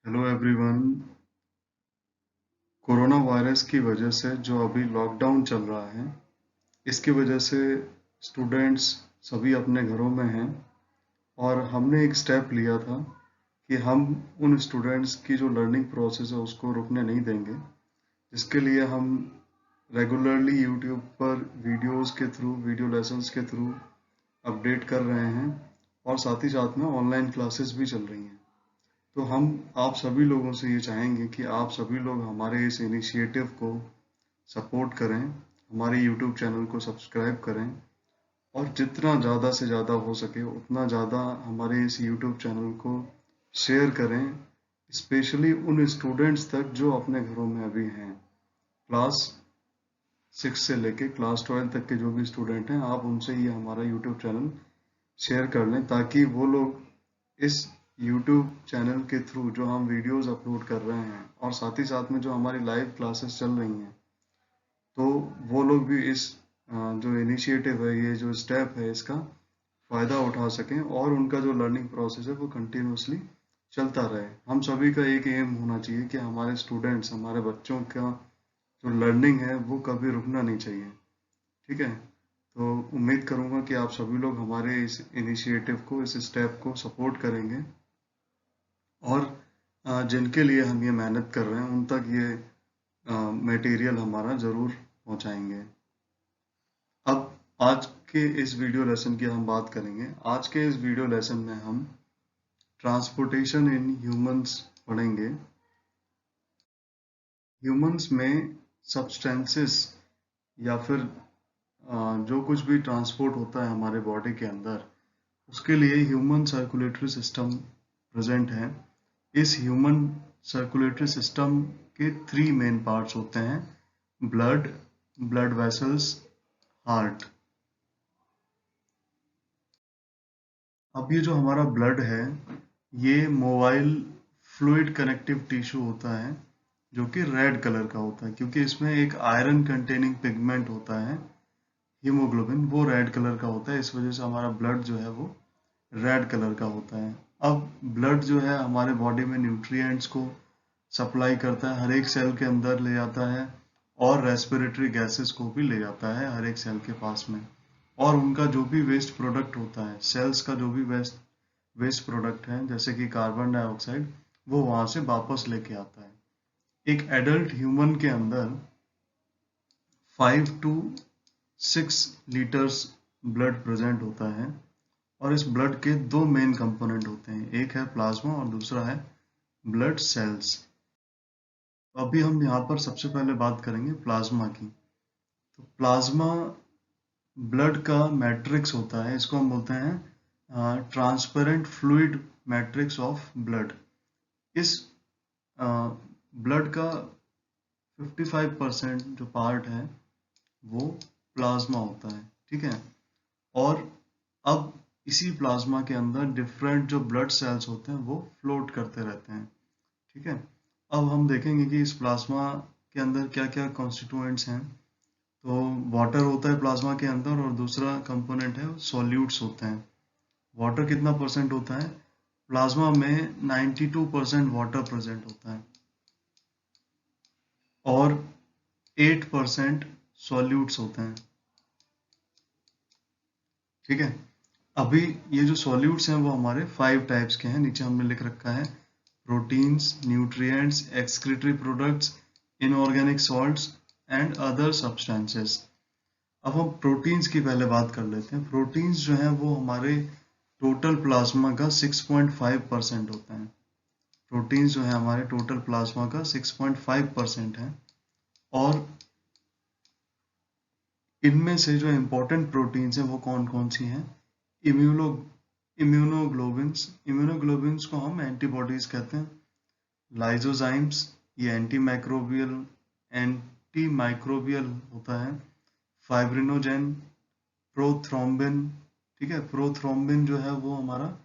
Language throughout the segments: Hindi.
Hello everyone. कोरोना वायरस की वजह से जो अभी लॉकडाउन चल रहा है, इसकी वजह से स्टूडेंट्स सभी अपने घरों में हैं और हमने एक स्टेप लिया था कि हम उन स्टूडेंट्स की जो लर्निंग प्रोसेस है उसको रुकने नहीं देंगे। जिसके लिए हम रेगुलरली यूट्यूब पर वीडियोस के थ्रू, वीडियो लेसन्स के थ्रू अपडेट कर रहे हैं और साथ ही साथ में ऑनलाइन क्लासेस भी चल रही हैं। तो हम आप सभी लोगों से ये चाहेंगे कि आप सभी लोग हमारे इस इनिशिएटिव को सपोर्ट करें, हमारे यूट्यूब चैनल को सब्सक्राइब करें और जितना ज़्यादा से ज़्यादा हो सके उतना ज़्यादा हमारे इस यूट्यूब चैनल को शेयर करें, स्पेशली उन स्टूडेंट्स तक जो अपने घरों में अभी हैं। क्लास 6 से लेके क्लास 12 तक के जो भी स्टूडेंट हैं, आप उनसे ये हमारा यूट्यूब चैनल शेयर कर लें ताकि वो लोग इस यूट्यूब चैनल के थ्रू जो हम वीडियोस अपलोड कर रहे हैं और साथ ही साथ में जो हमारी लाइव क्लासेस चल रही हैं, तो वो लोग भी इस जो इनिशिएटिव है, ये जो स्टेप है, इसका फ़ायदा उठा सकें और उनका जो लर्निंग प्रोसेस है वो कंटिन्यूअसली चलता रहे। हम सभी का एक एम होना चाहिए कि हमारे स्टूडेंट्स, हमारे बच्चों का जो लर्निंग है वो कभी रुकना नहीं चाहिए। ठीक है? तो उम्मीद करूँगा कि आप सभी लोग हमारे इस इनिशिएटिव को, इस स्टेप को सपोर्ट करेंगे और जिनके लिए हम ये मेहनत कर रहे हैं उन तक ये मटेरियल हमारा ज़रूर पहुंचाएंगे। अब आज के इस वीडियो लेसन की हम बात करेंगे। आज के इस वीडियो लेसन में हम ट्रांसपोर्टेशन इन ह्यूमंस पढ़ेंगे। ह्यूमंस में सब्सटेंसेस या फिर जो कुछ भी ट्रांसपोर्ट होता है हमारे बॉडी के अंदर, उसके लिए ह्यूमन सर्कुलेटरी सिस्टम प्रेजेंट है। इस ह्यूमन सर्कुलेटरी सिस्टम के 3 मेन पार्ट्स होते हैं: ब्लड, ब्लड वेसल्स, हार्ट। अब ये जो हमारा ब्लड है, ये मोबाइल फ्लूइड कनेक्टिव टिश्यू होता है जो कि रेड कलर का होता है, क्योंकि इसमें एक आयरन कंटेनिंग पिगमेंट होता है, हीमोग्लोबिन, वो रेड कलर का होता है। इस वजह से हमारा ब्लड जो है वो रेड कलर का होता है। अब ब्लड जो है हमारे बॉडी में न्यूट्रिएंट्स को सप्लाई करता है, हर एक सेल के अंदर ले जाता है और रेस्पिरेटरी गैसेस को भी ले जाता है हर एक सेल के पास में। और उनका जो भी वेस्ट प्रोडक्ट होता है, सेल्स का जो भी वेस्ट वेस्ट प्रोडक्ट है, जैसे कि कार्बन डाइऑक्साइड, वो वहां से वापस लेके आता है। एक एडल्ट ह्यूमन के अंदर 5 to 6 लीटर्स ब्लड प्रेजेंट होता है और इस ब्लड के 2 मेन कंपोनेंट होते हैं, एक है प्लाज्मा और दूसरा है ब्लड सेल्स। अभी हम यहाँ पर सबसे पहले बात करेंगे प्लाज्मा की। तो प्लाज्मा ब्लड का मैट्रिक्स होता है, इसको हम बोलते हैं transparent fluid matrix of blood. इस ब्लड का 55% जो पार्ट है वो प्लाज्मा होता है। ठीक है? और अब इसी प्लाज्मा के अंदर डिफरेंट जो ब्लड सेल्स होते हैं वो फ्लोट करते रहते हैं। ठीक है? अब हम देखेंगे कि इस प्लाज्मा के अंदर क्या क्या कॉन्स्टिट्यूएंट्स हैं। तो वाटर होता है प्लाज्मा के अंदर और दूसरा कंपोनेंट है सॉल्यूट्स होते हैं। वाटर कितना परसेंट होता है? प्लाज्मा में 92% वाटर प्रेजेंट होता है और 8% सॉल्यूट्स होते हैं। ठीक है? अभी ये जो सॉल्यूट्स हैं वो हमारे 5 टाइप्स के हैं, नीचे हमने लिख रखा है: proteins, nutrients, excretory products, inorganic salts and other substances. अब हम प्रोटीन्स की पहले बात कर लेते हैं। प्रोटीन्स जो हैं वो हमारे टोटल प्लाज्मा का 6.5% होता है। प्रोटीन्स जो है हमारे टोटल प्लाज्मा का 6.5% है और इनमें से जो इम्पोर्टेंट प्रोटीन्स हैं वो कौन कौन सी हैं? इम्यूनो इम्यूनोग्लोबिन्स, इम्यूनोग्लोबिन्स को हम एंटीबॉडीज कहते हैं। लाइजोजाइम्स, ये एंटी माइक्रोबियल होता है। फाइब्रिनोजेन, प्रोथ्रोम्बिन, ठीक है, प्रोथ्रोम्बिन जो है वो हमारा,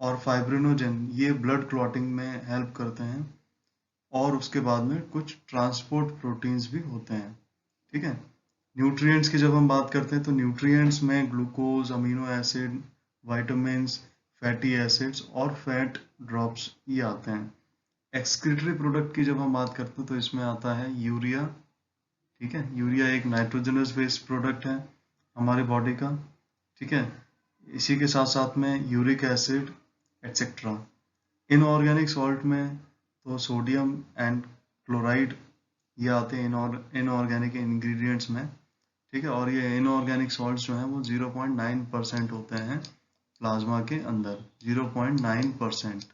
और फाइब्रिनोजेन ये ब्लड क्लॉटिंग में हेल्प करते हैं। और उसके बाद में कुछ ट्रांसपोर्ट प्रोटीन्स भी होते हैं। ठीक है? न्यूट्रिएंट्स की जब हम बात करते हैं तो न्यूट्रिएंट्स में glucose, amino acid, vitamins, fatty acids और फैट ड्रॉप्स ये आते हैं। एक्सक्रीटरी प्रोडक्ट की जब हम बात करते हैं तो इसमें आता है यूरिया। ठीक है, यूरिया एक नाइट्रोजनस बेस्ड प्रोडक्ट है हमारे बॉडी का। ठीक है, इसी के साथ साथ में uric acid etcetera. Inorganic salt में तो सोडियम एंड क्लोराइड ये आते हैं इनऑर्गेनिक इंग्रेडिएंट्स में। ठीक है, और ये इनऑर्गेनिक सॉल्ट्स जो हैं वो 0.9% होते हैं प्लाज्मा के अंदर, 0.9%।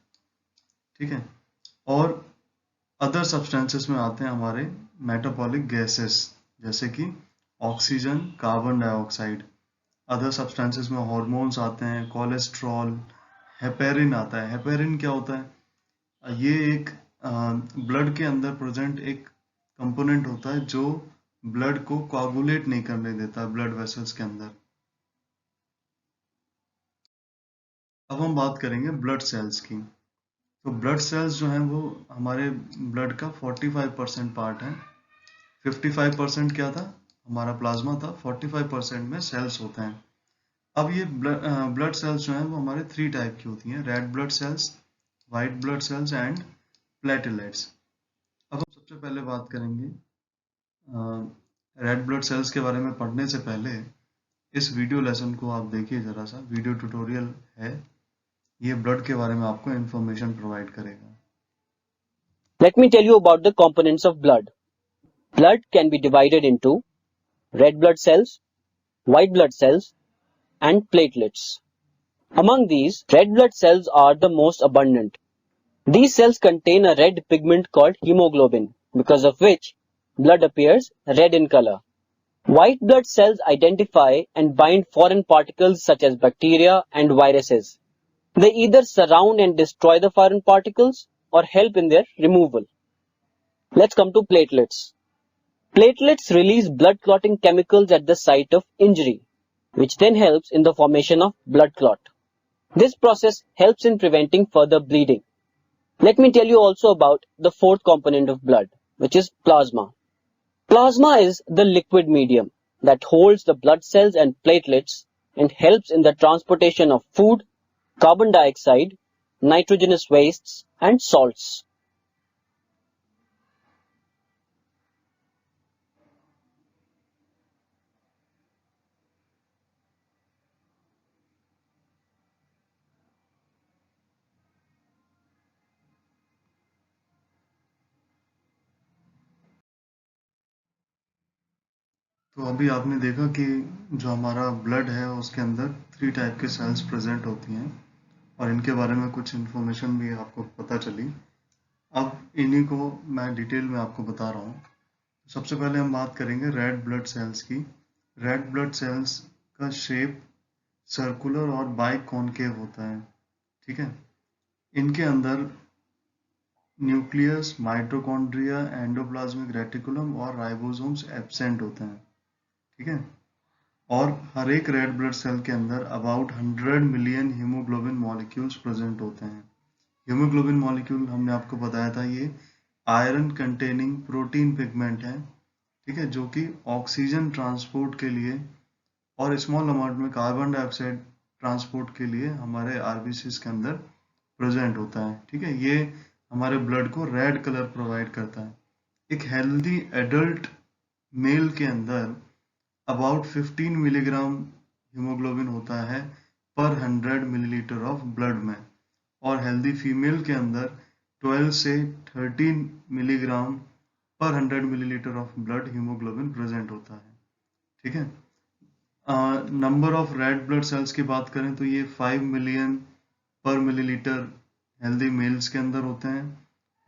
ठीक है, और अदर सब्सटेंसेस में आते हैं हमारे मेटाबॉलिक गैसेस, जैसे कि oxygen, carbon dioxide. Other substances में हार्मोन्स आते हैं, कोलेस्ट्रॉल, हेपेरिन आता है। हेपेरिन क्या होता है? ये एक ब्लड के अंदर प्रेजेंट एक कंपोनेंट होता है जो ब्लड को कोagulate नहीं करने देता ब्लड वेसल्स के अंदर। अब हम बात करेंगे ब्लड सेल्स की। तो ब्लड सेल्स जो हैं वो हमारे ब्लड का 45% पार्ट है। 55% क्या था? हमारा प्लाज्मा था। 45% में सेल्स होते हैं। अब ये ब्लड सेल्स जो हैं वो हमारे 3 टाइप की होती हैं: red blood cells, white blood cells and platelets. अब हम सबसे पहले बात करेंगे रेड ब्लड सेल्स के बारे में। पढ़ने से पहले इस वीडियो लेसन को आप देखिए, जरा सा वीडियो ट्यूटोरियल है, ये ब्लड के बारे में आपको इंफॉर्मेशन प्रोवाइड करेगा। Let me tell you about the components of blood. Blood can be divided into red blood cells, white blood cells, and platelets. Among these, red blood cells are the most abundant. These cells contain a red pigment called hemoglobin, because of which blood appears red in color. White blood cells identify and bind foreign particles such as bacteria and viruses. They either surround and destroy the foreign particles or help in their removal. Let's come to platelets. Platelets release blood clotting chemicals at the site of injury, which then helps in the formation of blood clot. This process helps in preventing further bleeding. Let me tell you also about the fourth component of blood, which is plasma. Plasma is the liquid medium that holds the blood cells and platelets and helps in the transportation of food, carbon dioxide, nitrogenous wastes, and salts. तो अभी आपने देखा कि जो हमारा ब्लड है उसके अंदर 3 टाइप के सेल्स प्रेजेंट होती हैं, और इनके बारे में कुछ इन्फॉर्मेशन भी आपको पता चली। अब इन्हीं को मैं डिटेल में आपको बता रहा हूँ। सबसे पहले हम बात करेंगे रेड ब्लड सेल्स की। रेड ब्लड सेल्स का शेप सर्कुलर और बाइकॉनकेव होता है। ठीक है, इनके अंदर न्यूक्लियस, माइटोकॉन्ड्रिया, एंडोप्लाज्मिक रेटिकुलम और राइबोसोम्स एब्सेंट होते हैं। ठीक है, और हर एक रेड ब्लड सेल के अंदर about 100 million haemoglobin molecules present होते हैं। हीमोग्लोबिन मॉलिक्यूल हमने आपको बताया था, ये आयरन कंटेनिंग प्रोटीन पिगमेंट है। ठीक है, जो कि ऑक्सीजन ट्रांसपोर्ट के लिए और स्मॉल अमाउंट में कार्बन डाइऑक्साइड ट्रांसपोर्ट के लिए हमारे आरबीसीज के अंदर प्रेजेंट होता है। ठीक है, ये हमारे ब्लड को रेड कलर प्रोवाइड करता है। एक हेल्दी एडल्ट मेल के अंदर अबाउट 15 मिलीग्राम हीमोग्लोबिन होता है पर 100 मिलीलीटर ऑफ ब्लड में, और हेल्दी फीमेल के अंदर 12 से 13 मिलीग्राम पर 100 millilitre of blood haemoglobin present होता है। ठीक है, number of red blood cells की बात करें तो ये 5 मिलियन पर मिलीलीटर हेल्दी मेल्स के अंदर होते हैं,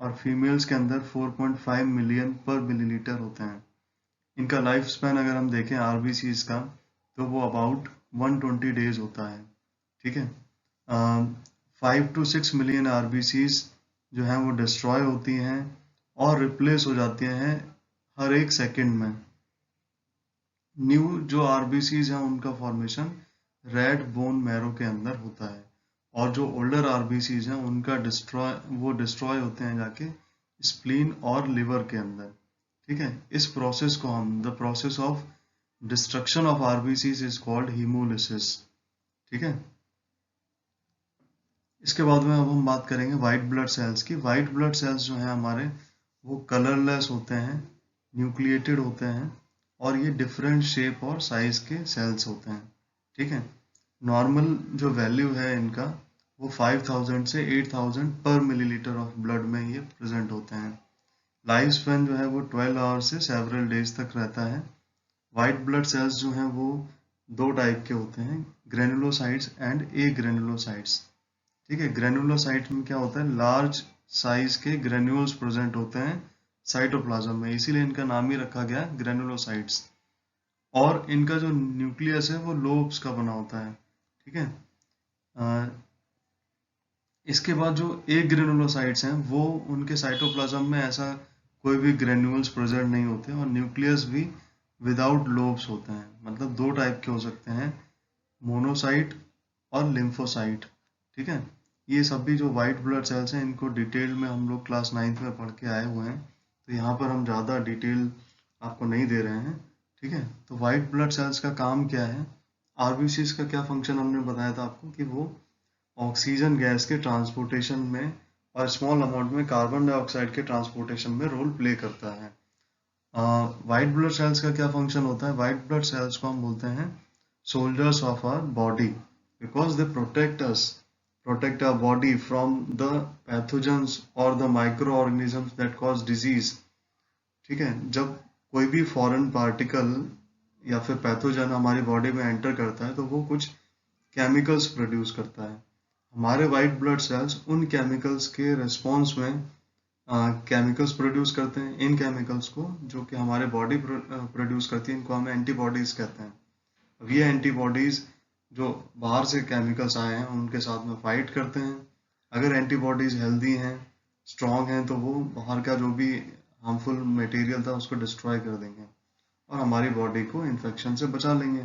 और फीमेल्स के अंदर 4.5 मिलियन पर मिलीलीटर होते हैं। इनका लाइफ स्पैन अगर हम देखें आरबीसीज का, तो वो अबाउट 120 डेज होता है। ठीक है, 5 to 6 मिलियन आरबीसीज जो हैं वो डिस्ट्रॉय होती हैं और रिप्लेस हो जाती हैं हर एक सेकंड में। न्यू जो आरबीसीज हैं उनका फॉर्मेशन रेड बोन मैरो के अंदर होता है, और जो ओल्डर आरबीसीज हैं उनका डिस्ट्रॉय होते हैं जाके स्प्लीन और लिवर के अंदर। ठीक है, इस प्रोसेस को हम the process of destruction of RBCs is called haemolysis. ठीक है, इसके बाद में अब हम बात करेंगे वाइट ब्लड सेल्स की। वाइट ब्लड सेल्स जो हैं हमारे, वो कलरलेस होते हैं, न्यूक्लिएटेड होते हैं, और ये डिफरेंट शेप और साइज के सेल्स होते हैं। ठीक है, नॉर्मल जो वैल्यू है इनका वो 5000 से 8000 पर मिलीलीटर ऑफ ब्लड में ये प्रेजेंट होते हैं। लाइफ स्पैन जो है वो 12 आवर्स से सेवरल डेज तक रहता है। वाइट ब्लड सेल्स जो हैं वो दो टाइप के होते हैं, ग्रेनुलोसाइट्स एंड ए ग्रेनुलोसाइट्स। ठीक है, ग्रेनुलोसाइट में क्या होता है, लार्ज साइज के ग्रेन्यूल्स प्रेजेंट होते हैं साइटोप्लाज्म में, इसीलिए इनका नाम ही रखा गया ग्रेनुलोसाइट्स। और इनका जो न्यूक्लियस है वो लोब्स का बना होता है। ठीक है, इसके बाद जो ए ग्रेनुलोसाइट्स हैं वो उनके साइटोप्लाज्म में ऐसा कोई भी ग्रेन्यूल्स प्रेजेंट नहीं होते, और न्यूक्लियस भी विदाउट लोब्स होते हैं। मतलब दो टाइप के हो सकते हैं, मोनोसाइट और लिम्फोसाइट। ठीक है, ये सभी जो वाइट ब्लड सेल्स हैं इनको डिटेल में हम लोग क्लास 9th में पढ़ के आए हुए हैं, तो यहाँ पर हम ज़्यादा डिटेल आपको नहीं दे रहे हैं। ठीक है, तो वाइट ब्लड सेल्स का काम क्या है, आरबीसीज का क्या फंक्शन हमने बताया था आपको कि वो ऑक्सीजन गैस के ट्रांसपोर्टेशन में और स्मॉल अमाउंट में कार्बन डाइऑक्साइड के ट्रांसपोर्टेशन में रोल प्ले करता है। वाइट ब्लड सेल्स का क्या फंक्शन होता है, वाइट ब्लड सेल्स को हम बोलते हैं soldiers of our body, because they protect our body from the pathogens or the microorganisms that cause disease। ठीक है, जब कोई भी फॉरेन पार्टिकल या फिर पैथोजन हमारी बॉडी में एंटर करता है तो वो कुछ केमिकल्स प्रोड्यूस करता है। हमारे वाइट ब्लड सेल्स उन केमिकल्स के रिस्पॉन्स में केमिकल्स प्रोड्यूस करते हैं। इन केमिकल्स को जो कि हमारे बॉडी प्रोड्यूस करती है, इनको हम एंटीबॉडीज कहते हैं। अब ये एंटीबॉडीज जो बाहर से केमिकल्स आए हैं उनके साथ में फाइट करते हैं। अगर एंटीबॉडीज हेल्दी हैं, स्ट्रॉन्ग हैं, तो वो बाहर का जो भी हार्मफुल मटेरियल था उसको डिस्ट्रॉय कर देंगे और हमारी बॉडी को इन्फेक्शन से बचा लेंगे।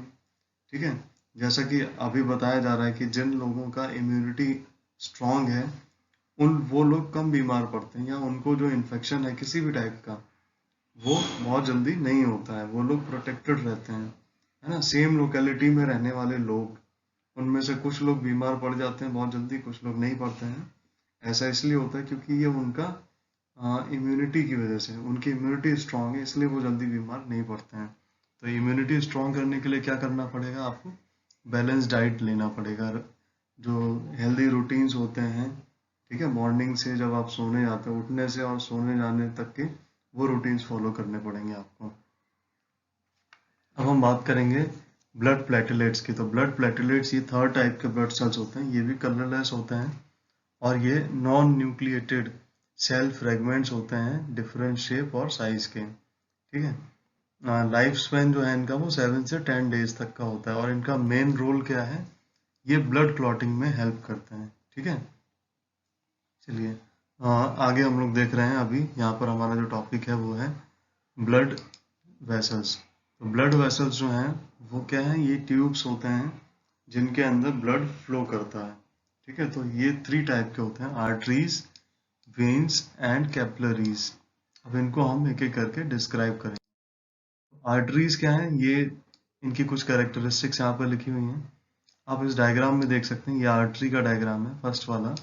ठीक है, जैसा कि अभी बताया जा रहा है कि जिन लोगों का इम्यूनिटी स्ट्रॉन्ग है वो लोग कम बीमार पड़ते हैं, या उनको जो इन्फेक्शन है किसी भी टाइप का वो बहुत जल्दी नहीं होता है, वो लोग प्रोटेक्टेड रहते हैं, है ना। सेम लोकेलिटी में रहने वाले लोग, उनमें से कुछ लोग बीमार पड़ जाते हैं बहुत जल्दी, कुछ लोग नहीं पड़ते हैं। ऐसा इसलिए होता है क्योंकि ये उनका इम्यूनिटी की वजह से, उनकी इम्यूनिटी स्ट्रांग है, इसलिए वो जल्दी बीमार नहीं पड़ते हैं। तो इम्यूनिटी स्ट्रांग करने के लिए क्या करना पड़ेगा आपको, बैलेंस डाइट लेना पड़ेगा, जो हेल्दी रूटीन्स होते हैं। ठीक है, मॉर्निंग से जब आप सोने जाते हैं, उठने से और सोने जाने तक के वो रूटीन्स फॉलो करने पड़ेंगे आपको। अब हम बात करेंगे ब्लड प्लेटलेट्स की। तो ब्लड प्लेटलेट्स ये थर्ड टाइप के ब्लड सेल्स होते हैं, ये भी कलरलेस होते हैं और ये नॉन न्यूक्लिएटेड सेल फ्रेगमेंट्स होते हैं, डिफरेंट शेप और साइज के। ठीक है, लाइफ स्पैन जो है इनका वो 7 से 10 डेज तक का होता है, और इनका मेन रोल क्या है, ये ब्लड क्लॉटिंग में हेल्प करते हैं। ठीक है, चलिए आगे हम लोग देख रहे हैं। अभी यहाँ पर हमारा जो टॉपिक है वो है ब्लड वेसल्स। तो ब्लड वेसल्स जो हैं वो क्या है, ये ट्यूब्स होते हैं जिनके अंदर ब्लड फ्लो करता है। ठीक है, तो ये 3 टाइप के होते हैं, आर्टरीज, वेन्स एंड कैपिलरीज। अब इनको हम एक एक करके डिस्क्राइब करेंगे। आर्टरीज क्या है, ये इनकी कुछ कैरेक्टरिस्टिक्स यहाँ पर लिखी हुई हैं, आप इस डायग्राम में देख सकते हैं। ये आर्टरी का डायग्राम है फर्स्ट वाला।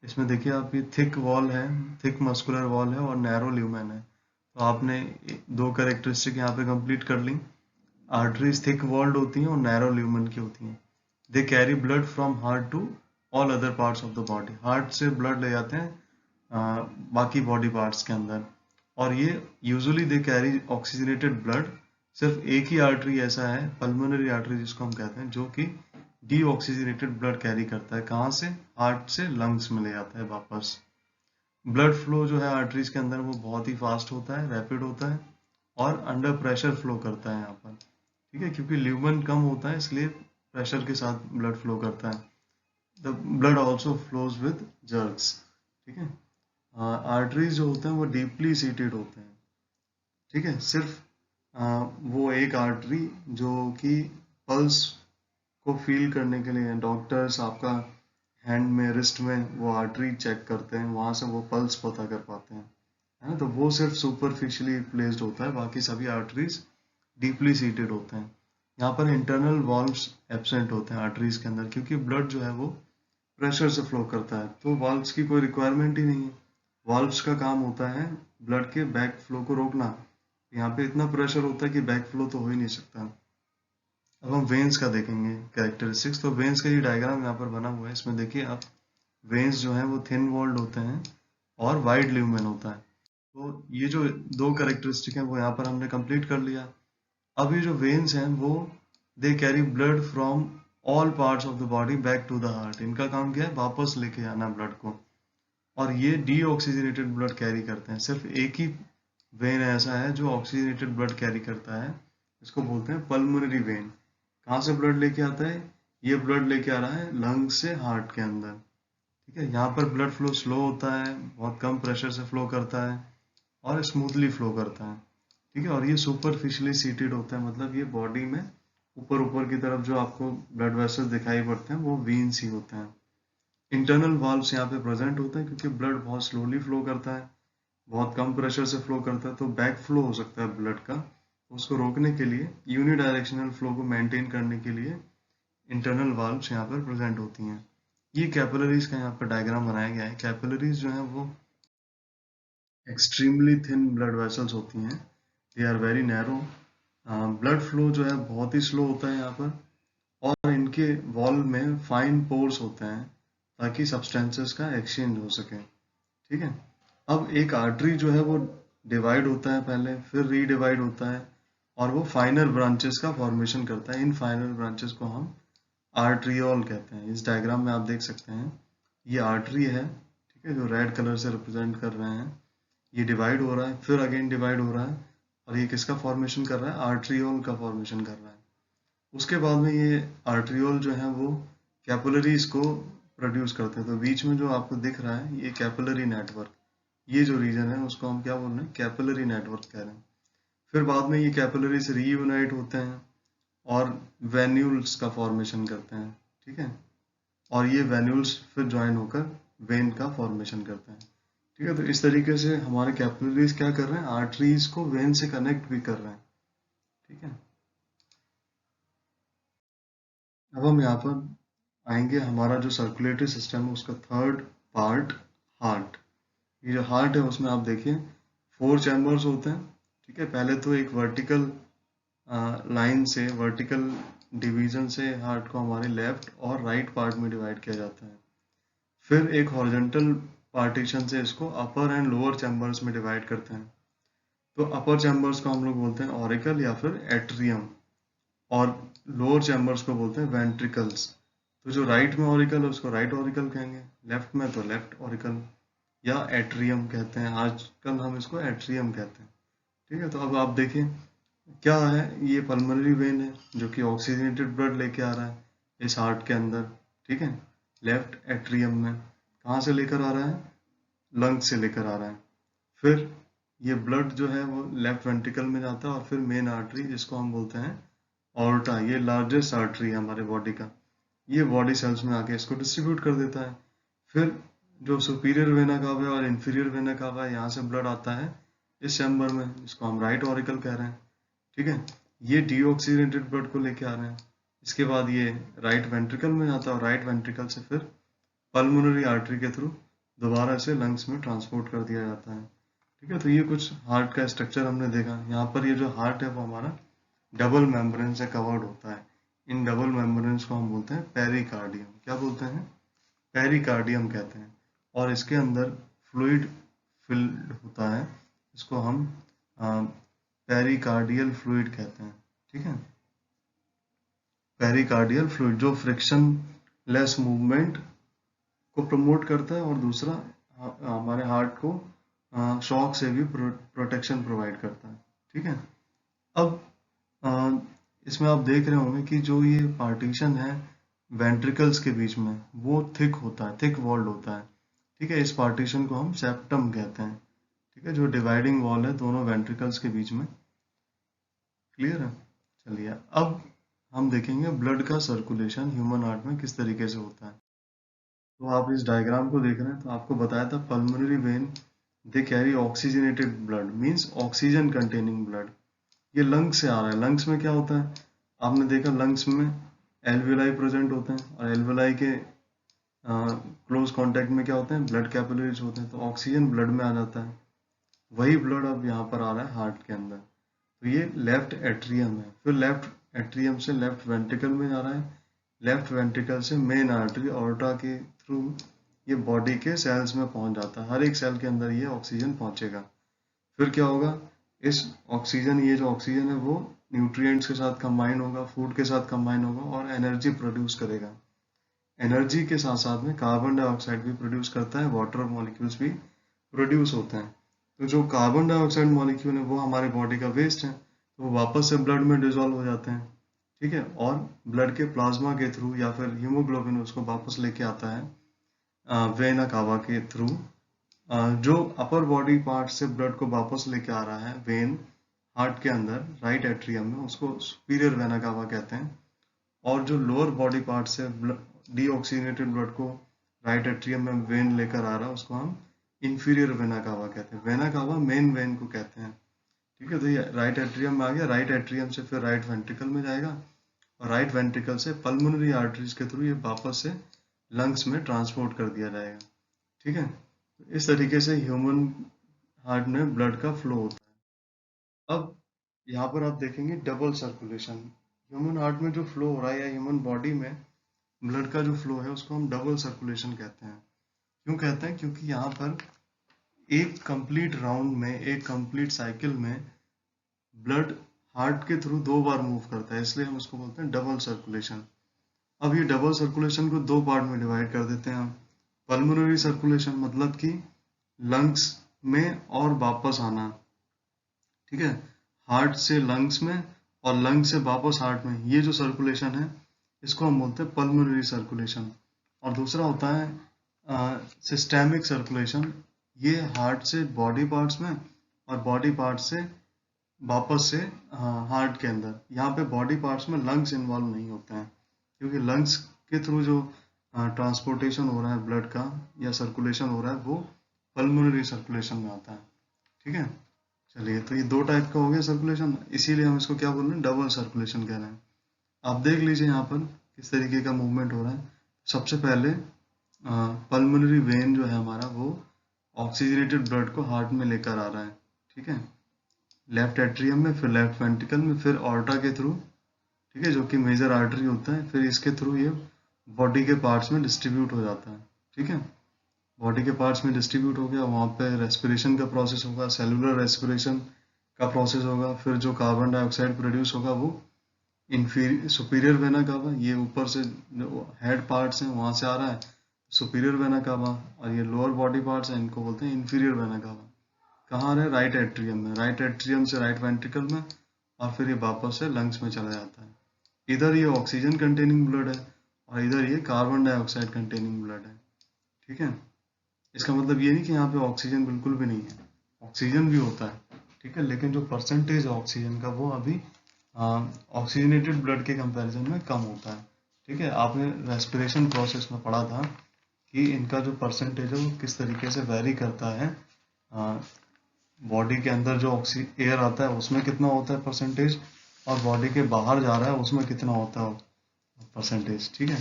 इसमें देखिए आप, ये थिक वॉल है, थिक मस्कुलर वॉल है और नैरो ल्यूमेन है। तो आपने 2 कैरेक्टरिस्टिक यहाँ पे कंप्लीट कर ली। आर्टरीज थिक वॉल्ड होती हैं और नैरो ल्यूमेन की होती हैं। They carry blood from heart to all other parts of the body. Heart से ब्लड ले जाते हैं बाकी बॉडी पार्ट्स के अंदर। और ये usually they carry oxygenated blood. सिर्फ एक ही आर्टरी ऐसा है, पल्मोनरी आर्टरी जिसको हम कहते हैं, जो कि डीऑक्सीजनेटेड ब्लड कैरी करता है। कहाँ से, हार्ट से लंग्स में ले जाता है वापस। ब्लड फ्लो जो है आर्टरीज के अंदर वो बहुत ही फास्ट होता है, रैपिड होता है और अंडर प्रेशर फ्लो करता है यहाँ पर। ठीक है, क्योंकि ल्यूमेन कम होता है इसलिए प्रेशर के साथ ब्लड फ्लो करता है। The blood also flows with jerks. ठीक है, आर्टरीज जो होते हैं वो डीपली सीटेड होते हैं। ठीक है, सिर्फ वो एक आर्टरी जो कि पल्स को फील करने के लिए, डॉक्टर्स आपका हैंड में, रिस्ट में वो आर्टरी चेक करते हैं, वहां से वो पल्स पता कर पाते हैं, है ना। तो वो सिर्फ सुपरफिशियली प्लेस्ड होता है, बाकी सभी आर्टरीज डीपली सीटेड होते हैं। यहाँ पर इंटरनल वॉल्व्स एब्सेंट होते हैं आर्टरीज के अंदर, क्योंकि ब्लड जो है वो प्रेशर से फ्लो करता है, तो वाल्व्स की कोई रिक्वायरमेंट ही नहीं है। वाल्व्स का काम होता है ब्लड के बैक फ्लो को रोकना। यहाँ पे इतना प्रेशर होता है कि बैक फ्लो तो हो ही नहीं सकता। अब हम वेन्स का देखेंगे कैरेक्टरिस्टिक्स। तो वेन्स का ये डायग्राम यहाँ पर बना हुआ है, इसमें देखिए आप, वेन्स जो है वो थिन वॉल्ड होते हैं और वाइड ल्यूमेन होता है। तो ये जो दो कैरेक्टरिस्टिक है वो यहाँ पर हमने कंप्लीट कर लिया। अब ये जो वेन्स हैं वो they carry blood from all parts of the body back to the heart. इनका काम क्या है, वापस लेके आना ब्लड को। और ये डीऑक्सीजनेटेड ब्लड कैरी करते हैं। सिर्फ एक ही वेन ऐसा है जो ऑक्सीजनेटेड ब्लड कैरी करता है, इसको बोलते हैं पल्मोनरी वेन। कहाँ से ब्लड लेके आता है, ये ब्लड लेके आ रहा है लंग्स से हार्ट के अंदर। ठीक है, यहाँ पर ब्लड फ्लो स्लो होता है, बहुत कम प्रेशर से फ्लो करता है और स्मूथली फ्लो करता है। ठीक है, और ये सुपरफिशियली सीटेड होता है, मतलब ये बॉडी में ऊपर ऊपर की तरफ जो आपको ब्लड वेसल्स दिखाई पड़ते हैं वो वीन्स ही होते हैं। इंटरनल वाल्व्स यहाँ पे प्रेजेंट होते हैं क्योंकि ब्लड बहुत स्लोली फ्लो करता है, बहुत कम प्रेशर से फ्लो करता है, तो बैक फ्लो हो सकता है ब्लड का। उसको रोकने के लिए, यूनिडायरेक्शनल फ्लो को मेंटेन करने के लिए इंटरनल वाल्व्स यहाँ पर प्रेजेंट होती हैं। ये कैपिलरीज का यहाँ पर डायग्राम बनाया गया है। कैपिलरीज जो है वो एक्सट्रीमली थिन ब्लड वेसल्स होती हैं, they are very narrow. Blood flow जो है बहुत ही स्लो होता है यहाँ पर, और इनके वॉल में फाइन पोर्स होते हैं ताकि सब्सटेंसेस का एक्सचेंज हो सके। ठीक है, अब एक आर्टरी जो है वो डिवाइड होता है पहले, फिर रीडिवाइड होता है और वो फाइनर ब्रांचेस का फॉर्मेशन करता है। इन फाइनर ब्रांचेस को हम आर्ट्रियोल कहते हैं। इस डायग्राम में आप देख सकते हैं, ये आर्टरी है, ठीक है, जो रेड कलर से रिप्रेजेंट कर रहे हैं। ये डिवाइड हो रहा है, फिर अगेन डिवाइड हो रहा है, और ये किसका फॉर्मेशन कर रहा है, आर्ट्रियोल का फॉर्मेशन कर रहा है। उसके बाद में ये आर्ट्रियोल जो है वो कैपिलरीज को प्रोड्यूस करते हैं। तो बीच में जो आपको दिख रहा है ये कैपिलरी नेटवर्क, ये जो रीजन है उसको हम क्या बोल रहे हैं, कैपिलरी नेटवर्क कह रहे हैं। फिर बाद में ये कैपिलरीज रीयूनाइट होते हैं और वेन्यूल्स का फॉर्मेशन करते हैं। ठीक है, और ये वेन्यूल्स फिर ज्वाइन होकर वेन का फॉर्मेशन करते हैं। ठीक है, तो इस तरीके से हमारे कैपिलरीज क्या कर रहे हैं, आर्टरीज को वेन से कनेक्ट भी कर रहे हैं। ठीक है, अब हम यहाँ पर आएंगे, हमारा जो सर्कुलेटरी सिस्टम है उसका थर्ड पार्ट, हार्ट। ये जो हार्ट है उसमें आप देखिए 4 चैम्बर्स होते हैं। ठीक है, पहले तो एक वर्टिकल लाइन से, वर्टिकल डिवीजन से हार्ट को हमारे लेफ्ट और राइट पार्ट में डिवाइड किया जाता है। फिर एक हॉरिजॉन्टल पार्टीशन से इसको अपर एंड लोअर चैम्बर्स में डिवाइड करते हैं। तो अपर चैम्बर्स को हम लोग बोलते हैं ऑरिकल या फिर एट्रियम, और लोअर चैम्बर्स को बोलते हैं वेंट्रिकल्स। तो जो राइट में ऑरिकल है उसको राइट ऑरिकल कहेंगे, लेफ्ट में तो लेफ्ट ऑरिकल या एट्रियम कहते हैं। आजकल हम इसको एट्रियम कहते हैं। ठीक है, तो अब आप देखिए क्या है, ये पल्मोनरी वेन है जो कि ऑक्सीजनेटेड ब्लड लेके आ रहा है इस हार्ट के अंदर। ठीक है, लेफ्ट एट्रियम में कहाँ से लेकर आ रहा है, लंग्स से लेकर आ रहा है। फिर ये ब्लड जो है वो लेफ्ट वेंट्रिकल में जाता है और फिर मेन आर्टरी जिसको हम बोलते हैं ऑर्टा, ये लार्जेस्ट आर्टरी है हमारे बॉडी का, ये बॉडी सेल्स में आके इसको डिस्ट्रीब्यूट कर देता है। फिर जो सुपीरियर वेना कावा और इंफीरियर वेना कावा है, यहाँ से ब्लड आता है इस चैम्बर में, जिसको हम राइट ऑरिकल कह रहे हैं। ठीक है, ये डीऑक्सीजनेटेड ब्लड को लेके आ रहे हैं। इसके बाद ये राइट वेंट्रिकल में जाता है और राइट वेंट्रिकल से फिर पल्मोनरी आर्टरी के थ्रू दोबारा इसे लंग्स में ट्रांसपोर्ट कर दिया जाता है। ठीक है, तो ये कुछ हार्ट का स्ट्रक्चर हमने देखा। यहाँ पर ये जो हार्ट है वो हमारा डबल मेम्ब्रेन से कवर्ड होता है। इन डबल मेम्ब्रेन्स को हम बोलते हैं पेरिकार्डियम। क्या बोलते हैं, पेरिकार्डियम कहते हैं। और इसके अंदर फ्लूइड फिल्ड होता है, इसको हम पेरिकार्डियल फ्लूइड कहते हैं। ठीक है, पेरिकार्डियल फ्लूइड जो फ्रिक्शन लेस मूवमेंट को प्रमोट करता है और दूसरा हमारे हार्ट को शॉक से भी प्रोटेक्शन प्रोवाइड करता है। ठीक है, अब इसमें आप देख रहे होंगे कि जो ये पार्टीशन है वेंट्रिकल्स के बीच में वो थिक होता है, थिक वॉल्ड होता है। ठीक है, इस पार्टीशन को हम सेप्टम कहते हैं। ठीक है, जो डिवाइडिंग वॉल है दोनों वेंट्रिकल्स के बीच में। क्लियर है, चलिए अब हम देखेंगे ब्लड का सर्कुलेशन ह्यूमन हार्ट में किस तरीके से होता है। तो आप इस डायग्राम को देख रहे हैं, तो आपको बताया था pulmonary when they carry oxygenated blood, means oxygen containing blood. ये लंग्स से आ रहा है। लंग्स में क्या होता है, आपने देखा लंग्स में एल्वियोलाई प्रेजेंट होते हैं और एल्वियोलाई के क्लोज कांटेक्ट में क्या होते हैं, ब्लड कैपिलरीज होते हैं, तो ऑक्सीजन ब्लड में आ जाता है। वही ब्लड अब यहाँ पर आ रहा है हार्ट के अंदर, तो ये लेफ्ट एट्रियम है। फिर लेफ्ट एट्रियम से लेफ्ट वेंट्रिकल में जा रहा है, लेफ्ट वेंट्रिकल से मेन आर्टरी ऑर्टा के थ्रू ये बॉडी के सेल्स में पहुंच जाता है। हर एक सेल के अंदर ये ऑक्सीजन पहुंचेगा। फिर क्या होगा, इस ऑक्सीजन, ये जो ऑक्सीजन है वो न्यूट्रिएंट्स के साथ कंबाइन होगा, फूड के साथ कंबाइन होगा और एनर्जी प्रोड्यूस करेगा। एनर्जी के साथ साथ में कार्बन डाइऑक्साइड भी प्रोड्यूस करता है, वाटर मॉलिक्यूल्स भी प्रोड्यूस होते हैं। तो जो कार्बन डाइऑक्साइड मॉलिक्यूल है वो हमारे बॉडी का वेस्ट है, तो वो वापस से ब्लड में डिजोल्व हो जाते हैं। ठीक है, और ब्लड के प्लाज्मा के थ्रू या फिर हीमोग्लोबिन उसको वापस लेके आता है वेना कावा के थ्रू। जो अपर बॉडी पार्ट से ब्लड को वापस लेके आ रहा है वेन हार्ट के अंदर राइट एट्रियम में, उसको सुपीरियर वेना कावा कहते हैं। और जो लोअर बॉडी पार्ट से डीऑक्सीजनेटेड ब्लड को राइट एट्रियम में वेन लेकर आ रहा है उसको हम इंफीरियर वेना कावा कहते हैं। वेना कावा मेन वेन को कहते हैं। ठीक है, तो ये राइट एट्रियम में आ गया, राइट एट्रियम से फिर राइट वेंट्रिकल में जाएगा और राइट वेंट्रिकल से पल्मोनरी आर्टरीज के थ्रू ये वापस से लंग्स में ट्रांसपोर्ट कर दिया जाएगा। ठीक है, तो इस तरीके से ह्यूमन हार्ट में ब्लड का फ्लो होता है। अब यहाँ पर आप देखेंगे डबल सर्कुलेशन। ह्यूमन हार्ट में जो फ्लो हो रहा है या ह्यूमन बॉडी में ब्लड का जो फ्लो है उसको हम डबल सर्कुलेशन कहते हैं। क्यों कहते हैं, क्योंकि यहाँ पर एक कंप्लीट राउंड में, एक कंप्लीट साइकिल में ब्लड हार्ट के थ्रू 2 बार मूव करता है, इसलिए हम उसको बोलते हैं डबल सर्कुलेशन। अब ये डबल सर्कुलेशन को 2 पार्ट में डिवाइड कर देते हैं हम। पल्मोनरी सर्कुलेशन मतलब कि लंग्स में और वापस आना। ठीक है, हार्ट से लंग्स में और लंग्स से वापस हार्ट में, ये जो सर्कुलेशन है इसको हम बोलते हैं पल्मोनरी सर्कुलेशन। और दूसरा होता है सिस्टेमिक सर्कुलेशन, ये हार्ट से बॉडी पार्ट्स में और बॉडी पार्ट से वापस से हार्ट के अंदर। यहाँ पे बॉडी पार्ट्स में लंग्स इन्वॉल्व नहीं होते हैं, क्योंकि लंग्स के थ्रू जो ट्रांसपोर्टेशन हो रहा है ब्लड का या सर्कुलेशन हो रहा है वो पल्मोनरी सर्कुलेशन में आता है। ठीक है, चलिए, तो ये 2 टाइप का हो गया सर्कुलेशन, इसीलिए हम इसको क्या बोल रहे हैं, डबल सर्कुलेशन कह रहे हैं। आप देख लीजिए यहाँ पर किस तरीके का मूवमेंट हो रहा है। सबसे पहले पल्मोनरी वेन जो है हमारा वो ऑक्सीजनेटेड ब्लड को हार्ट में लेकर आ रहा है। ठीक है, लेफ्ट एट्रियम में, फिर लेफ्ट वेंट्रिकल में, फिर ऑर्टा के थ्रू। ठीक है, जो कि मेजर आर्टरी होता है, फिर इसके थ्रू ये बॉडी के पार्ट्स में डिस्ट्रीब्यूट हो जाता है। ठीक है, बॉडी के पार्ट्स में डिस्ट्रीब्यूट हो गया, वहाँ पे रेस्पिरेशन का प्रोसेस होगा, सेलुलर रेस्पिरेशन का प्रोसेस होगा, फिर जो कार्बन डाइऑक्साइड प्रोड्यूस होगा वो सुपीरियर वेना कावा, ये ऊपर से जो हेड पार्ट्स हैं वहाँ से आ रहा है सुपीरियर वेना कावा, और ये लोअर बॉडी पार्ट्स हैं इनको बोलते हैं इंफीरियर वेना कावा। कहाँ आ रहा है, राइट एट्रियम में, राइट एट्रियम से राइट वेंट्रिकल में, और फिर ये वापस से लंग्स में चला जाता है। इधर ये ऑक्सीजन कंटेनिंग ब्लड है और इधर ये कार्बन डाइऑक्साइड कंटेनिंग ब्लड है। ठीक है, इसका मतलब ये नहीं कि यहाँ पे ऑक्सीजन बिल्कुल भी नहीं है, ऑक्सीजन भी होता है। ठीक है, लेकिन जो परसेंटेज है ऑक्सीजन का वो अभी ऑक्सीजनेटेड ब्लड के कंपैरिजन में कम होता है। ठीक है, आपने रेस्पिरेशन प्रोसेस में पढ़ा था कि इनका जो परसेंटेज है वो किस तरीके से वेरी करता है। बॉडी के अंदर जो एयर आता है उसमें कितना होता है परसेंटेज, और बॉडी के बाहर जा रहा है उसमें कितना होता है परसेंटेज। ठीक है,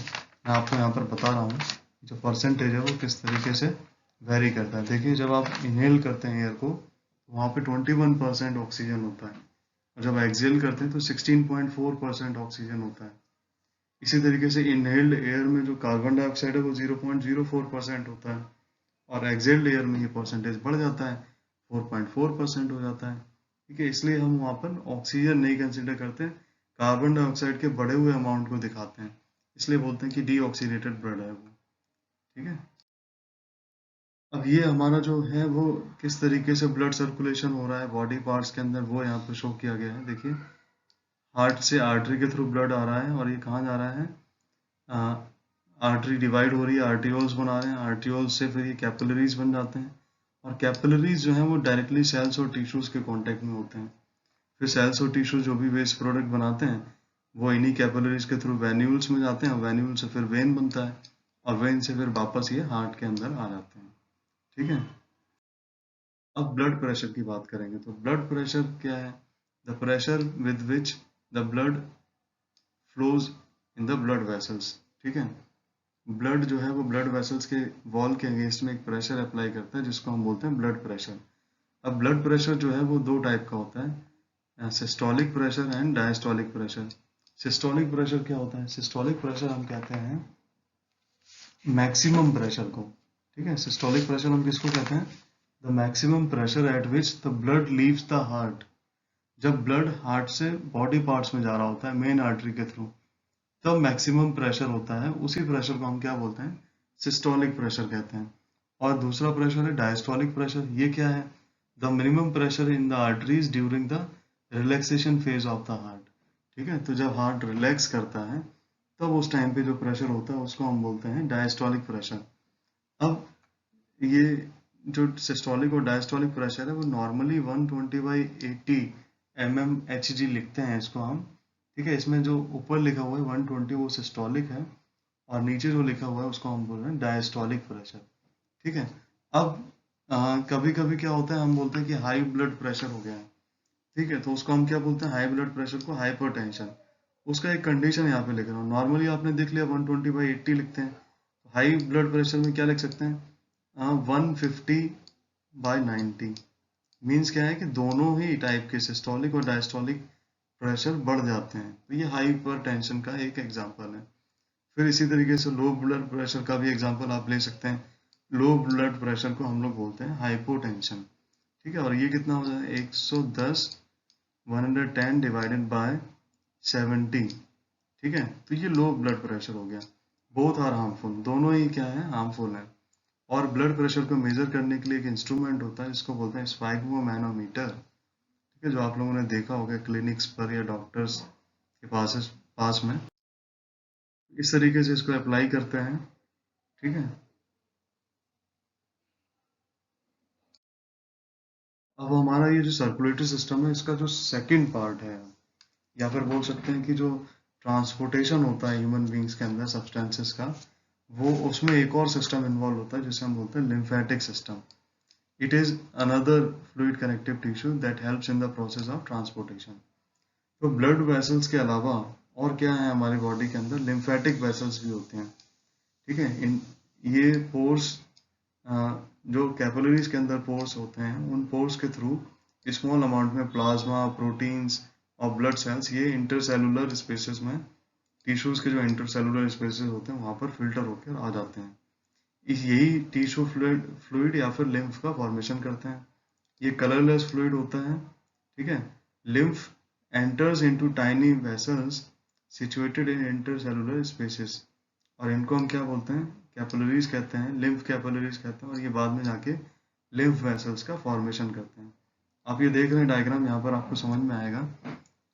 मैं आपको यहाँ पर बता रहा हूँ जो परसेंटेज है वो किस तरीके से वेरी करता है। देखिए, जब आप इनहेल करते हैं एयर को तो वहाँ पे 21% ऑक्सीजन होता है, और जब एक्सहेल करते हैं तो 16.4% ऑक्सीजन होता है। इसी तरीके से इनहेल्ड एयर में जो कार्बन डाइऑक्साइड है वो 0.04% होता है, और एक्सहेल्ड एयर में ये परसेंटेज बढ़ जाता है, 4.4% हो जाता है। ठीक है, इसलिए हम वहाँ पर ऑक्सीजन नहीं कंसिडर करते, कार्बन डाइऑक्साइड के बढ़े हुए अमाउंट को दिखाते हैं, इसलिए बोलते हैं कि डीऑक्सीडेटेड ब्लड है वो। ठीक है, अब ये हमारा जो है वो किस तरीके से ब्लड सर्कुलेशन हो रहा है बॉडी पार्ट्स के अंदर वो यहाँ पे शो किया गया है। देखिए, हार्ट से आर्टरी के थ्रू ब्लड आ रहा है और ये कहाँ जा रहा है, आर्टरी डिवाइड हो रही है, आर्टियोल्स बना रहे हैं, आर्टियोल्स से फिर ये कैपिलरीज बन जाते हैं, और कैपिलरीज जो हैं वो डायरेक्टली सेल्स और टिश्यूज के कांटेक्ट में होते हैं। फिर सेल्स और टिश्यू जो भी वेस्ट प्रोडक्ट बनाते हैं वो इन्हीं कैपिलरीज के थ्रू वेन्यूल्स में जाते हैं, वेन्यूल से फिर वेन बनता है, और वेन से फिर वापस ये हार्ट के अंदर आ जाते हैं। ठीक है, अब ब्लड प्रेशर की बात करेंगे तो ब्लड प्रेशर क्या है, the pressure with which the blood flows in the blood vessels. ठीक है, ब्लड जो है वो ब्लड वेसल्स के वॉल के अगेंस्ट में एक प्रेशर अप्लाई करता है जिसको हम बोलते हैं ब्लड प्रेशर। अब ब्लड प्रेशर जो है वो दो टाइप का होता है, systolic pressure and diastolic pressure. Systolic pressure क्या होता है? सिस्टोलिक प्रेशर हम कहते हैं मैक्सिमम प्रेशर को। ठीक है, सिस्टोलिक प्रेशर हम किसको कहते हैं? The maximum pressure at which the blood leaves the heart. जब ब्लड हार्ट से बॉडी पार्ट्स में जा रहा होता है मेन आर्टरी के थ्रू, तब मैक्सिमम प्रेशर होता है, उसी प्रेशर को हम क्या बोलते हैं? सिस्टोलिक प्रेशर कहते हैं। और दूसरा प्रेशर है डायस्टोलिक प्रेशर। ये क्या है? The minimum pressure in the arteries during the relaxation phase of the heart. ठीक है, तो जब हार्ट रिलैक्स करता है तब उस टाइम पे जो प्रेशर होता है उसको हम बोलते हैं डायस्टोलिक प्रेशर। अब ये जो सिस्टोलिक और डायस्टोलिक प्रेशर है वो नॉर्मली 120/80 mmHg लिखते हैं इसको हम। ठीक है, इसमें जो ऊपर लिखा हुआ है 120 वो सिस्टोलिक है, और नीचे जो लिखा हुआ है उसको हम बोल रहे हैं डायस्टोलिक प्रेशर। ठीक है, अब कभी कभी क्या होता है, हम बोलते हैं कि हाई ब्लड प्रेशर हो गया है। ठीक है, तो उसको हम क्या बोलते हैं? हाई ब्लड प्रेशर को हाइपरटेंशन। उसका एक कंडीशन यहाँ पे लिख रहा हूँ। नॉर्मली आपने देख लिया 120/80 लिखते हैं, तो हाई ब्लड प्रेशर में क्या लिख सकते हैं? 150/90। मीन्स क्या है कि दोनों ही टाइप के सिस्टोलिक और डायस्टोलिक प्रेशर बढ़ जाते हैं, तो ये हाइपरटेंशन का एक एग्जांपल है। फिर इसी तरीके से लो ब्लड प्रेशर का भी एग्जांपल आप ले सकते हैं। लो ब्लड प्रेशर को हम लोग बोलते हैं हाइपोटेंशन। ठीक है, और ये कितना हो जाए? 110 110 डिवाइडेड बाय 70। ठीक है, तो ये लो ब्लड प्रेशर हो गया। बोथ आर हार्मफुल, दोनों ही क्या है? हार्मफुल है। और ब्लड प्रेशर को मेजर करने के लिए एक इंस्ट्रूमेंट होता है, इसको बोलते हैं स्फैग्मोमैनोमीटर। ठीक है, जो आप लोगों ने देखा होगा क्लिनिक्स पर या डॉक्टर्स के पास में इस तरीके से इसको अप्लाई करते हैं। ठीक है, अब हमारा ये जो सर्कुलेटरी सिस्टम है इसका जो सेकंड पार्ट है, या फिर बोल सकते हैं कि जो ट्रांसपोर्टेशन होता है ह्यूमन बींग्स के अंदर सब्सटेंसेस का, वो उसमें एक और सिस्टम इन्वॉल्व होता है जिसे हम बोलते हैं lymphatic system. It is another fluid connective tissue that helps in the process of transportation. तो ब्लड वेसल्स के अलावा और क्या है हमारी बॉडी के अंदर? लिम्फेटिक वेसल्स भी होते हैं। ठीक है, इन ये पोर्स, जो कैपिलरीज के अंदर पोर्स होते हैं, उन पोर्स के थ्रू स्मॉल अमाउंट में प्लाज्मा, प्रोटीन्स और ब्लड सेल्स ये इंटरसेलुलर स्पेसेस में, टिश्यूज के जो इंटरसेलुलर स्पेसेस होते हैं वहां पर फिल्टर होकर आ जाते हैं। यही टिश्यू फ्लूइड फ्लूइड या फिर लिम्फ का फॉर्मेशन करते हैं। ये कलरलेस फ्लूइड होता है। ठीक है, lymph enters into tiny vessels situated in intercellular spaces, और इनको हम क्या बोलते हैं? कैपिलरीज कहते हैं, लिम्फ कैपिलरीज कहते हैं, और ये बाद में जाके लिम्फ वेसल्स का फॉर्मेशन करते हैं। आप ये देख रहे हैं डायग्राम, यहाँ पर आपको समझ में आएगा।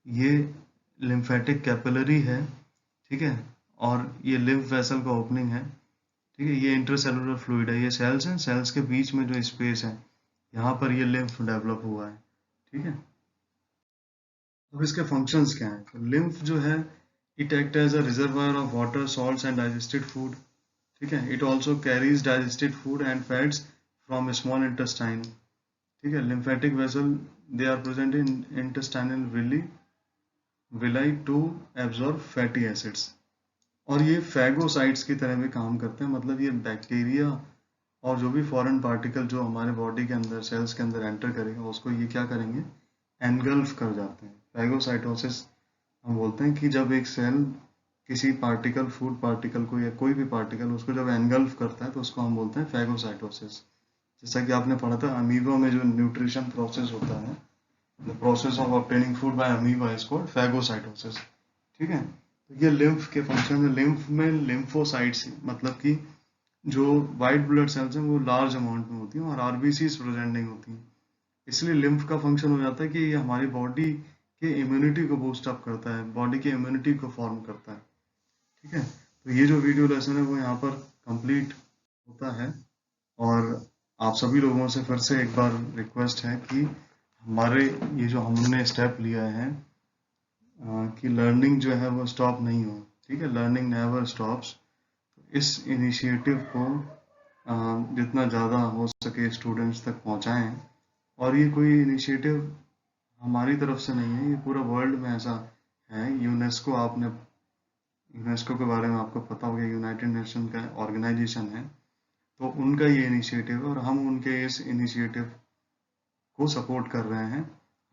ये लिम्फेटिक कैपिलरी है। ठीक है, और ये लिम्फ वेसल का ओपनिंग है। ठीक है, ये इंटरसेलुलर फ्लूइड है, ये सेल्स हैं, सेल्स के बीच में जो स्पेस है यहाँ पर ये लिम्फ डेवलप हुआ है। ठीक है, अब इसके फंक्शंस क्या हैं? तो लिम्फ जो है, it act as a reservoir of water, salts and digested food. ठीक है, it also carries digested food and fats from small intestine. ठीक है, lymphatic vessel they are present in intestinal villi to absorb fatty acids. और ये फैगोसाइट्स की तरह भी काम करते हैं, मतलब ये बैक्टीरिया और जो भी फॉरेन पार्टिकल जो हमारे बॉडी के अंदर सेल्स के अंदर एंटर करेगा उसको ये क्या करेंगे? एनगल्फ कर जाते हैं। फैगोसाइटोसिस हम बोलते हैं कि जब एक सेल किसी पार्टिकल, फूड पार्टिकल को या कोई भी पार्टिकल उसको जब एनगल्फ करता है तो उसको हम बोलते हैं फैगोसाइटोसिस। जैसा कि आपने पढ़ा था अमीबा में जो न्यूट्रिशन प्रोसेस होता है, the process of obtaining food by amoeba is called phagocytosis. ठीक है, तो ये लिम्फ के फंक्शन है। लिम्फ में लिम्फोसाइट्स, मतलब कि जो वाइट ब्लड सेल्स हैं वो लार्ज अमाउंट में होती हैं और आरबीसी प्रेजेंट नहीं होती हैं। इसलिए लिम्फ का फंक्शन हो जाता है कि ये हमारी बॉडी के इम्यूनिटी को बूस्ट अप करता है, बॉडी के इम्यूनिटी को फॉर्म करता है। ठीक है, तो ये जो वीडियो लेसन है वो यहाँ पर कंप्लीट होता है। और आप सभी लोगों से फिर से एक बार रिक्वेस्ट है कि हमारे ये जो हमने स्टेप लिया है कि लर्निंग जो है वो स्टॉप नहीं हो। ठीक है, लर्निंग नेवर स्टॉप्स। इस इनिशिएटिव को जितना ज़्यादा हो सके स्टूडेंट्स तक पहुँचाएं। और ये कोई इनिशिएटिव हमारी तरफ से नहीं है, ये पूरा वर्ल्ड में ऐसा है। यूनेस्को आपने यूनेस्को के बारे में आपको पता होगा, यूनाइटेड नेशन का ऑर्गेनाइजेशन है, तो उनका ये इनिशिएटिव है और हम उनके इस इनिशिएटिव को सपोर्ट कर रहे हैं।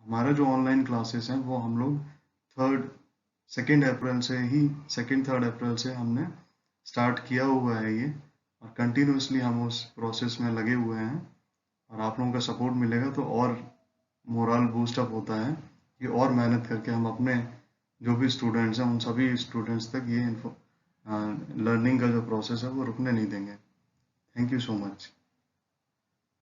हमारा जो ऑनलाइन क्लासेस हैं वो हम लोग 2 अप्रैल से ही 2-3 अप्रैल से हमने स्टार्ट किया हुआ है ये, और कंटिन्यूसली हम उस प्रोसेस में लगे हुए हैं, और आप लोगों का सपोर्ट मिलेगा तो और मोरल बूस्ट अप होता है कि और मेहनत करके हम अपने जो भी स्टूडेंट्स हैं उन सभी स्टूडेंट्स तक ये लर्निंग का जो प्रोसेस है वो रुकने नहीं देंगे। Thank you so much.